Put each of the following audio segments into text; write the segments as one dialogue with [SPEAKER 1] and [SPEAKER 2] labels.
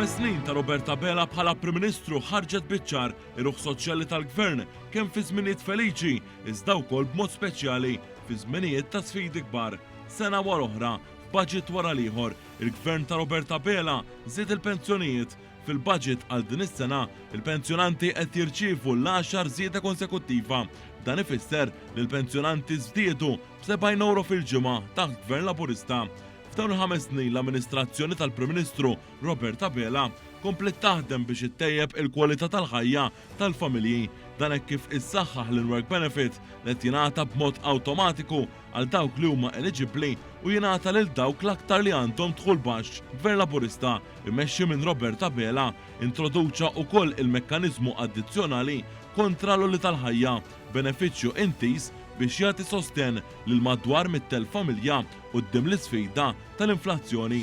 [SPEAKER 1] snin ta' Roberta Bela bħala Prim Ministru ħarġet biċ-ċar ir-ruħ soċjali tal-Gvern kemm fi żminijiet feliċi iżda wkoll b'mod speċjali fi żminijiet ta' sfidi kbar. Sena wara oħra, f'baġit wara l-ieħor, il-Gvern ta' Roberta Bela żied il-pensjonijiet. Fil-budget għal din is-sena, il-pensjonanti qed jirċievu l-10 żieda konsekuttiva. Dan ifisser li l-pensjonanti żdiedu b'70 € fil-ġimgħa taħt Gvern Laburista. F'dawn il-5 snin l-amministrazzjoni tal-Prim Ministru Roberta Bela komplet taħdem biex ittejjeb il-kwalità tal-ħajja tal-familji. Dan hekk kif issaħħaħ l-work benefit li qed jingħata b'mod awtomatiku għal dawk li huma eligibbli u jingħata lil dawk l-aktar li għandhom dħul baxx. Gvern Laburista immexxi minn Roberta Bela introduċa wkoll il-mekkaniżmu addizzjonali kontra l-għolli tal-ħajja, benefiċċju intis biex jagħti sosten lil madwar mit-tel familja quddiem l-isfida tal-inflazzjoni.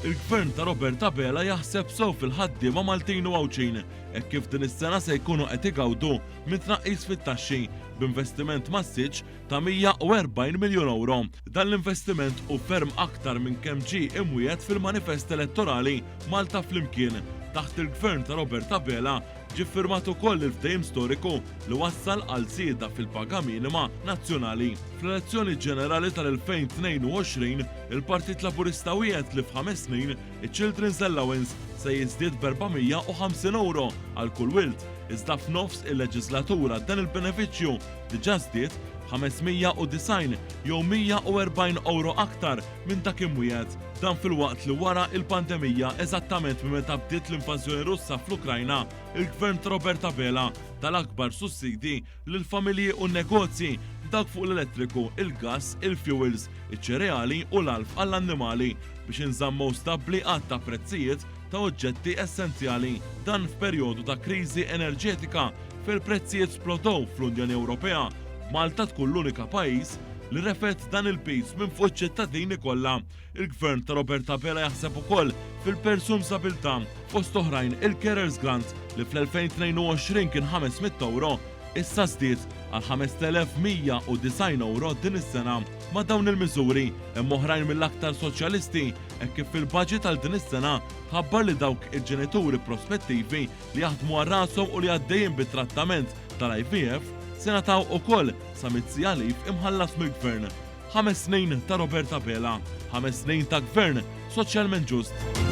[SPEAKER 1] Il-Gvern ta' Roberta Bela jaħseb sew fil-ħaddiema Maltin u Għawċin hekk kif din is-sena se jkunu qed igawdu minn tnaqqis fit-taxxi b'investiment massiġġ ta' 140 miljun euro. Dan l-investiment u ferm aktar minn kemm ġie imwiegħed fil-manifest elettorali Malta flimkien. Taħt il-Gvern ta' Roberta Bela ġie ffirmat ukoll il-ftehim storiku li wassal għal żieda fil-paga minima nazzjonali. Fl-elezzjoni ġenerali tal-2022, il-Partit Laburista wiegħed li f'5 snin iċ-Children's Allowance se jiżdied b'450 € għal kull wild, iżda f'nofs il-leġislatura dan il-benefiċċju diġà żdied 590 jew 140 € aktar minn dak imwiegħed. Dan fil-waqt li wara il-pandemija eżattament minn meta bdiet l-invażjoni Russa fl-Ukrajna, il-Gvern ta' Roberta Bela tal-akbar sussidi lill-familji u n-negozji dak fuq l-elettriku, il-gass, il-fuels, iċ-ċereali u l-alf għall-annimali biex inżammu stabbli għad ta' prezzijiet ta' oġġetti essenzjali. Dan f'perjodu ta' kriżi enerġetika fil-prezzijiet splodow fl-Unjoni Ewropea. Malta tkun l-unika pajjiż li refet dan il-pis minn fuq iċ-ċittadini kollha. Il-Gvern ta' Roberta Bela jaħseb ukoll fil-persumsabilità fost oħrajn il-Carers Grant li fl-2022 kien 500 € issa żdied għal 5190 € din is-sena. Ma' dawn il-miżuri hemm oħrajn mill-aktar soċjalisti hekk kif fil-baġit għal din is-sena ħabbar li dawk il-ġenituri prospettivi li jaħdmu għal rashom u li għaddejjin bit-trattament tal-IVF se nataw ukoll sa mizzi għalif imħallas mill-Gvern. 5 snin ta' Roberta Bela, 5 snin ta' Gvern soċjalment ġust.